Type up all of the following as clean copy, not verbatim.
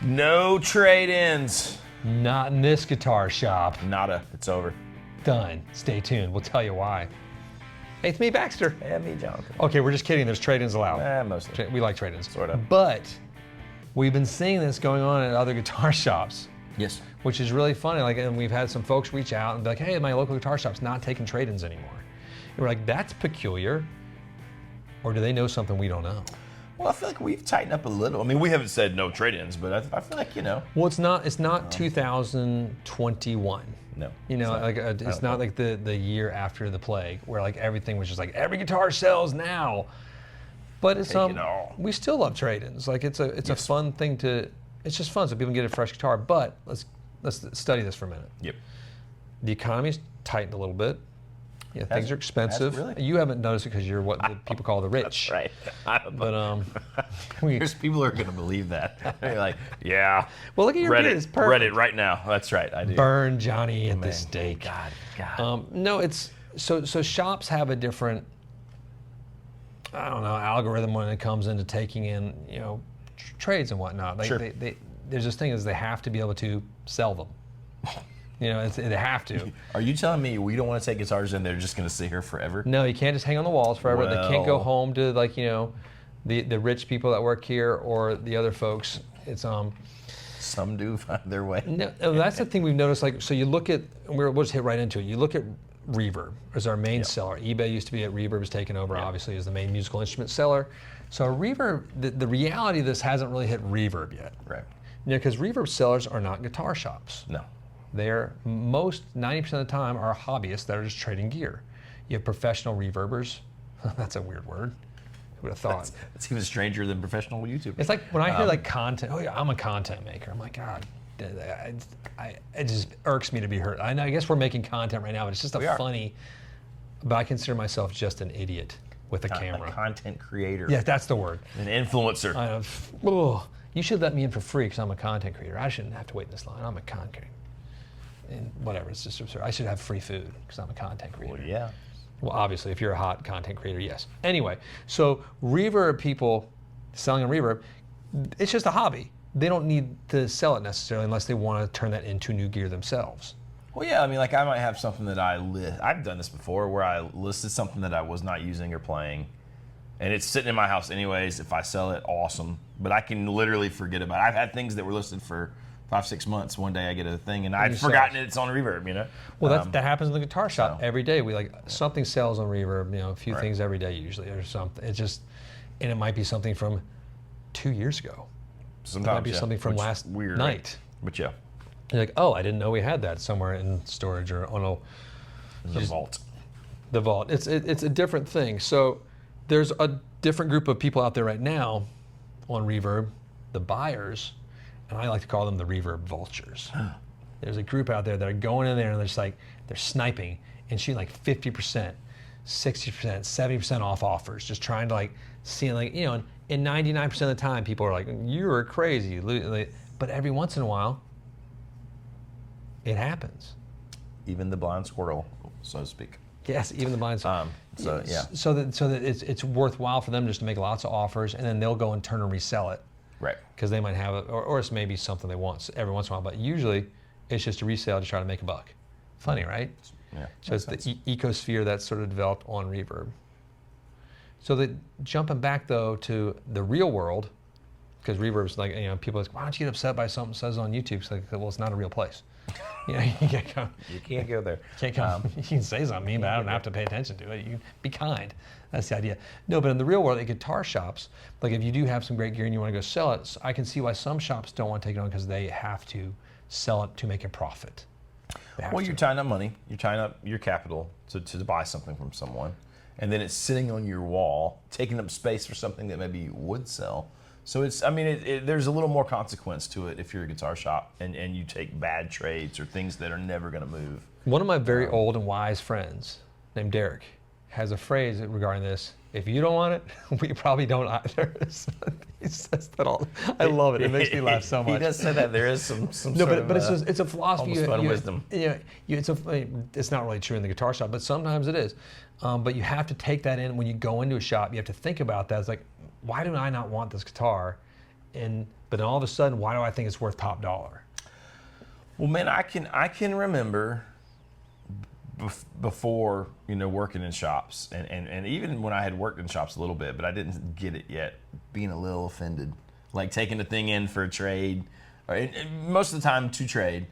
No trade-ins. Not in this guitar shop. Nada. It's over. Done. Stay tuned. We'll tell you why. Hey, it's me, Baxter. Yeah, me, Jonathan. Okay, we're just kidding. There's trade-ins allowed. Mostly. We like trade-ins. Sort of. But we've been seeing this going on at other guitar shops. Yes. Which is really funny. Like, and we've had some folks reach out and be like, hey, my local guitar shop's not taking trade-ins anymore. And we're like, that's peculiar. Or do they know something we don't know? Well, I feel like we've tightened up a little. I mean, we haven't said no trade-ins, but I feel like, Well, it's not 2021. No. It's not like the year after the plague where like everything was just like every guitar sells now. But it's we still love trade-ins. Like it's a fun thing it's just fun so people can get a fresh guitar. But let's study this for a minute. Yep. The economy's tightened a little bit. Yeah, things are expensive. Really? You haven't noticed it because you're what the people call the rich. That's right. But there's people who are going to believe that. They're like, yeah. Well, look at your beard. It's perfect. Reddit right now. That's right. I do. Burn Johnny at the stake. God. No, it's so shops have a different, I don't know, algorithm when it comes into taking in trades and whatnot. Sure. There's this thing is they have to be able to sell them. They have to. Are you telling me we don't want to take guitars in? They're just going to sit here forever? No, you can't just hang on the walls forever. They can't go home to the rich people that work here or the other folks. It's Some do find their way. No, that's the thing we've noticed. Like, so you look at, we'll just hit right into it. You look at Reverb as our main seller. eBay used to be at Reverb, has taken over obviously as the main musical instrument seller. So Reverb, the reality of this hasn't really hit Reverb yet. Right. Because Reverb sellers are not guitar shops. No. They're 90% of the time are hobbyists that are just trading gear. You have professional reverbers. That's a weird word. Who would have thought? That's even stranger than professional YouTubers. It's like when I hear like content, I'm a content maker. I'm like, God, it just irks me to be heard. I know, I guess we're making content right now, but it's just funny, but I consider myself just an idiot with a camera. A content creator. Yeah, that's the word. An influencer. You should let me in for free because I'm a content creator. I shouldn't have to wait in this line. I'm a content creator. And whatever, it's just absurd. I should have free food because I'm a content creator. Well, yeah. Well, obviously, if you're a hot content creator, yes. Anyway, so Reverb people selling on Reverb, it's just a hobby. They don't need to sell it necessarily unless they want to turn that into new gear themselves. Well, yeah, I mean, like I might have something that I've done this before where I listed something that I was not using or playing, and it's sitting in my house anyways. If I sell it, awesome. But I can literally forget about it. I've had things that were listed for 5-6 months. One day I get a thing and I'd forgotten it's on Reverb, Well, that happens in the guitar shop every day. We something sells on Reverb, a few things every day usually or something. It's just, and it might be something from 2 years ago. Sometimes it might be something from last night. Right? But yeah. You're like, oh, I didn't know we had that somewhere in storage or the vault. The vault. It's a different thing. So there's a different group of people out there right now on Reverb, the buyers. And I like to call them the Reverb vultures. There's a group out there that are going in there and they're sniping and shooting like 50%, 60%, 70% off offers, just trying to see and 99% of the time people are like, you're crazy. But every once in a while, it happens. Even the blind squirrel, so to speak. Yes, even the blind squirrel. So that it's worthwhile for them just to make lots of offers and then they'll go and turn and resell it. Right. Because they might have it, or it's maybe something they want every once in a while, but usually it's just a resale to try to make a buck. Funny, right? Yeah. So it's the ecosphere that's sort of developed on Reverb. So jumping back though to the real world, because Reverb's people are like, why don't you get upset by something says on YouTube? It's like, well, it's not a real place. You can't go. You can't go there. You can't come. You can say something mean, but I don't have to pay attention to it. You be kind. That's the idea. No, but in the real world, at guitar shops, like if you do have some great gear and you want to go sell it, I can see why some shops don't want to take it on because they have to sell it to make a profit. Well, you're tying up money. You're tying up your capital to buy something from someone, and then it's sitting on your wall, taking up space for something that maybe you would sell. So there's a little more consequence to it if you're a guitar shop and you take bad trades or things that are never going to move. One of my very old and wise friends named Derek has a phrase regarding this. If you don't want it, we probably don't either. He says that all. I love it. It makes me laugh so much. He does say that. There is some no, but it's a philosophy. Wisdom. It's not really true in the guitar shop, but sometimes it is. But you have to take that in when you go into a shop. You have to think about that. It's like, why do I not want this guitar? And But then all of a sudden, why do I think it's worth top dollar? Well, man, I can remember before, working in shops, and even when I had worked in shops a little bit, but I didn't get it yet, being a little offended. Like taking the thing in for a trade, or most of the time to trade,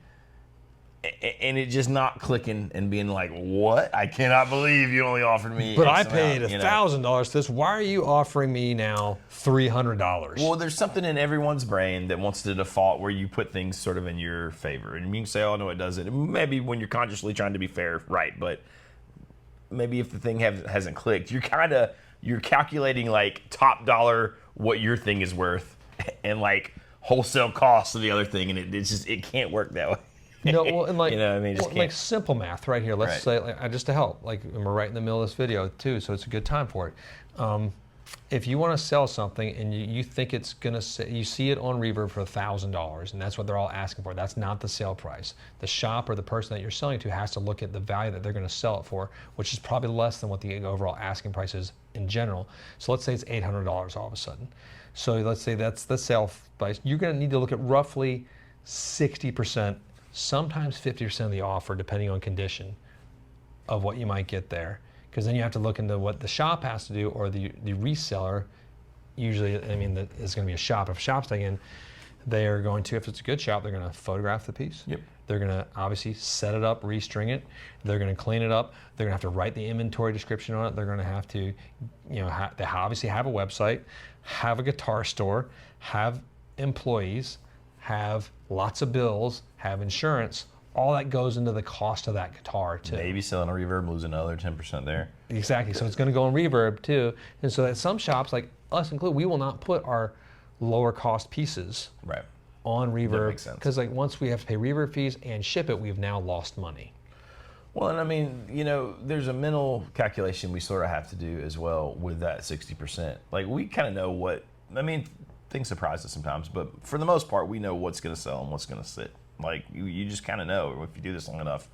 and it just not clicking and being like, what? I cannot believe you only offered me But X I paid amount, $1,000 for this. Why are you offering me now $300? Well, there's something in everyone's brain that wants to default where you put things sort of in your favor. And you can say, oh, no, it doesn't. Maybe when you're consciously trying to be fair, right. But maybe if the thing hasn't clicked, you're calculating like top dollar what your thing is worth and like wholesale cost of the other thing. And it can't work that way. No, well, and like, can't. simple math right here. Let's say, just to help, and we're right in the middle of this video too, so it's a good time for it. If you want to sell something and you think it's gonna you see it on Reverb for $1,000, and that's what they're all asking for. That's not the sale price. The shop or the person that you're selling to has to look at the value that they're going to sell it for, which is probably less than what the overall asking price is in general. So let's say it's $800 all of a sudden. So let's say that's the sale price. You're going to need to look at roughly 60%. Sometimes 50% of the offer, depending on condition of what you might get there. Because then you have to look into what the shop has to do, or the reseller. Usually, it's going to be a shop. If a shop's taking in, they are going to, if it's a good shop, they're going to photograph the piece. Yep. They're going to obviously set it up, restring it. They're going to clean it up. They're going to have to write the inventory description on it. They're going to have to, they obviously have a website, have a guitar store, have employees, have lots of bills, have insurance. All that goes into the cost of that guitar too. Maybe selling a Reverb, losing another 10% there. Exactly. So it's going to go on Reverb too. And so at some shops, like us included, we will not put our lower cost pieces on Reverb. That makes sense. Because once we have to pay Reverb fees and ship it, we've now lost money. Well, and there's a mental calculation we sort of have to do as well with that 60%. Like we kind of know what, things surprise us sometimes, but for the most part, we know what's going to sell and what's going to sit. Like you just kind of know if you do this long enough.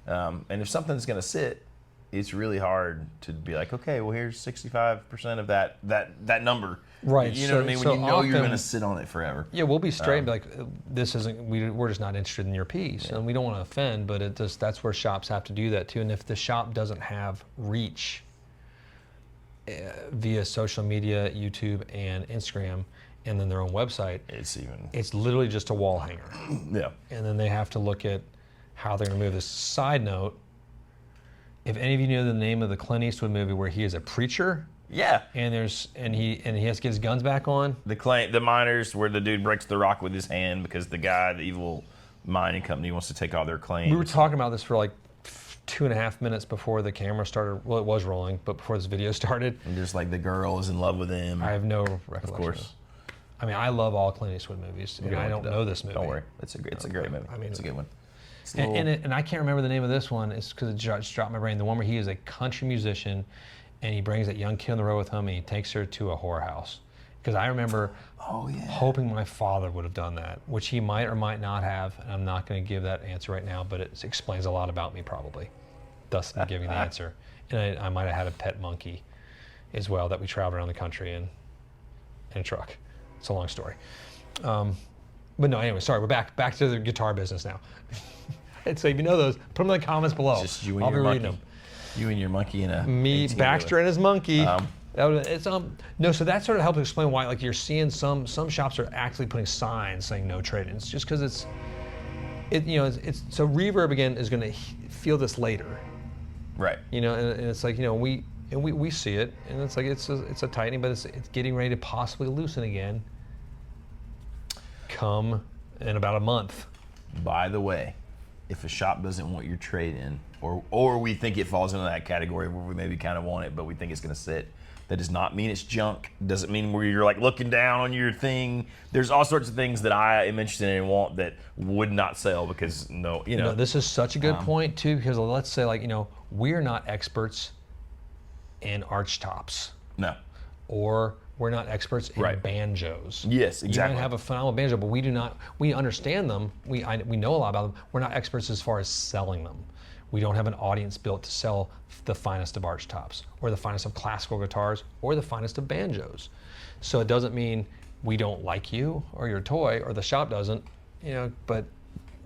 And if something's going to sit, it's really hard to be like, okay, well, here's 65% of that number. Right. You know what I mean? When you know you're going to sit on it forever. Yeah, we'll be straight and be like, this isn't, we're just not interested in your piece. And we don't want to offend, but that's where shops have to do that too. And if the shop doesn't have reach via social media, YouTube, and Instagram, and then their own website, it's literally just a wall hanger. Yeah. And then they have to look at how they're going to move this. Side note, if any of you know the name of the Clint Eastwood movie where he is a preacher, yeah, and he has to get his guns back on, the miners where the dude breaks the rock with his hand because the evil mining company wants to take all their claims. We were talking about this for like 2.5 minutes before the camera started. Well, it was rolling, but before this video started. And just like the girl is in love with him. I have no recollection. Of course. I love all Clint Eastwood movies. I don't know this movie. Don't worry. It's a great movie. It's a good one. And I can't remember the name of this one. It's because it just dropped my brain. The one where he is a country musician, and he brings that young kid on the road with him, and he takes her to a whorehouse. Because I remember hoping my father would have done that, which he might or might not have. And I'm not going to give that answer right now, but it explains a lot about me probably, thus not giving the answer. And I might have had a pet monkey as well that we traveled around the country in a truck. It's a long story. But no, anyway, sorry, we're back to the guitar business now. And so if you know those, put them in the comments below. Just you and I'll your be monkey. reading them. You and your monkey and a... Me, Baxter and his monkey. So that sort of helps explain why you're seeing some shops are actually putting signs saying no trade-ins, just because so Reverb again is going to feel this later. Right. And it's like, we see it, and it's like it's a tightening, but it's getting ready to possibly loosen again. Come in about a month. By the way, if a shop doesn't want your trade in, or we think it falls into that category where we maybe kind of want it, but we think it's going to sit, that does not mean it's junk. Doesn't mean where you're like looking down on your thing. There's all sorts of things that I am interested in and want that would not sell because this is such a good point too, because let's say we're not experts in arch tops. No. Or we're not experts in banjos. Yes, exactly. You might have a phenomenal banjo, but we understand them. We know a lot about them. We're not experts as far as selling them. We don't have an audience built to sell the finest of arch tops, or the finest of classical guitars, or the finest of banjos. So it doesn't mean we don't like you or your toy, or the shop doesn't, but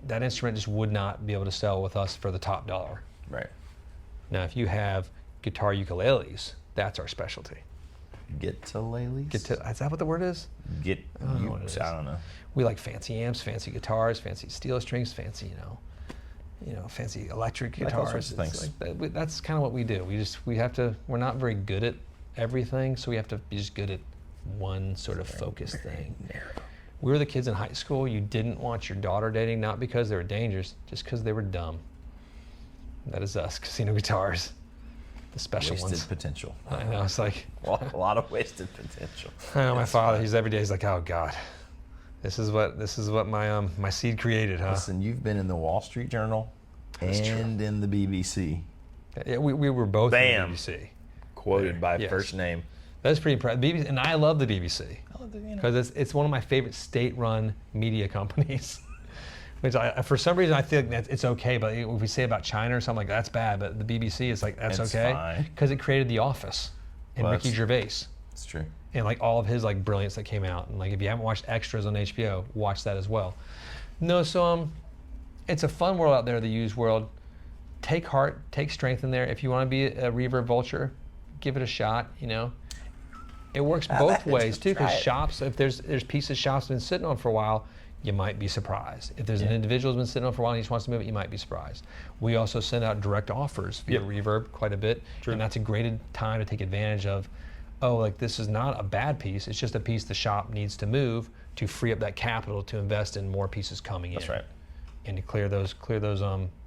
that instrument just would not be able to sell with us for the top dollar. Right. Now, if you have guitar ukuleles, that's our specialty. Get-to-lales? Is that what the word is? I don't know. We like fancy amps, fancy guitars, fancy steel strings, fancy, fancy electric Like all guitars. sorts of things. That's kind of what we do. We're not very good at everything, so we have to be just good at one sort of focused thing. We were the kids in high school you didn't want your daughter dating, not because they were dangerous, just because they were dumb. That is us, casino guitars. The special Wasted ones. potential. I know, it's like... A lot of wasted potential. I know, my father, he's every day, he's like, oh God, this is what my seed created, huh? Listen, you've been in the Wall Street Journal and in the BBC. Yeah, we were both Bam. in the BBC. Quoted by Yes. first name. That's pretty impressive. BBC, and I love the BBC I love the, because it's one of my favorite state-run media companies. Which for some reason I feel like it's okay, but if we say about China or something like that's bad, but the BBC is like that's It's okay fine. because it created The Office and Well, Ricky Gervais It's true. and like all of his like brilliance that came out. And like if you haven't watched Extras on HBO, watch that as well. No, so it's a fun world out there, the used world. Take heart, take strength in there. If you want to be a Reverb vulture, give it a shot. It works both ways too, because shops, if there's pieces of shops been sitting on for a while, you might be surprised. If there's an individual who's been sitting on for a while and he just wants to move it, you might be surprised. We also send out direct offers via Reverb quite a bit, and that's a great time to take advantage of. Oh, like this is not a bad piece. It's just a piece the shop needs to move to free up that capital to invest in more pieces coming in. That's right. And to clear those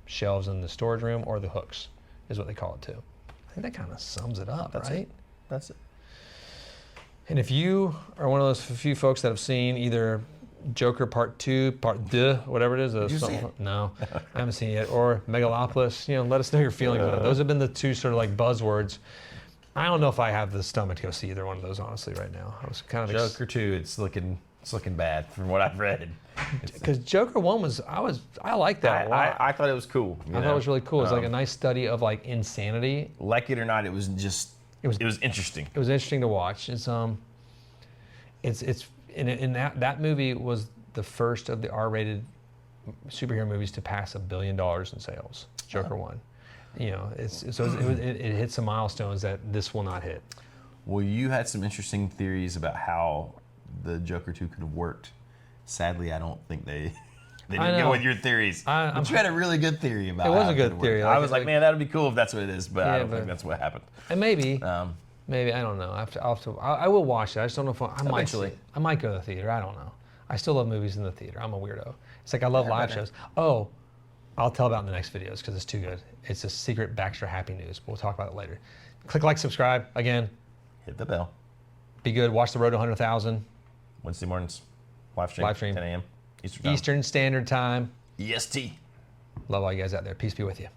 shelves in the storage room, or the hooks, is what they call it too. I think that kind of sums it up, That's right? it. That's it. And if you are one of those few folks that have seen either Joker Part 2, Part 2, whatever it is. Did you see it? No, I haven't seen it yet. Or Megalopolis. Let us know your feelings on it. Those have been the two sort of like buzzwords. I don't know if I have the stomach to go see either one of those, honestly, right now. I was kind of Joker 2, it's looking bad from what I've read. because Joker 1 I liked that a lot. I thought it was cool. I thought it was really cool. It was like a nice study of like insanity. Like it or not, it was interesting. It was interesting to watch. It's in that movie was the first of the R-rated superhero movies to pass $1 billion in sales. Joker 1. It hit some milestones that this will not hit. Well, you had some interesting theories about how the Joker 2 could have worked. Sadly, I don't think they didn't go with your theories. But you had a really good theory about it. It was a good theory. I was like, man, that would be cool if that's what it is, but I don't think that's what happened. And maybe I don't know. I will watch it. I just don't know if I might. Eventually. I might go to the theater. I don't know. I still love movies in the theater. I'm a weirdo. It's like I love live shows. Oh, I'll tell about it in the next videos because it's too good. It's a secret Baxter happy news. We'll talk about it later. Click like, subscribe. Again, Hit the bell. be good. Watch the road to 100,000. Wednesday mornings, live stream. 10 a.m. Eastern time. Eastern Standard Time. EST. Love all you guys out there. Peace be with you.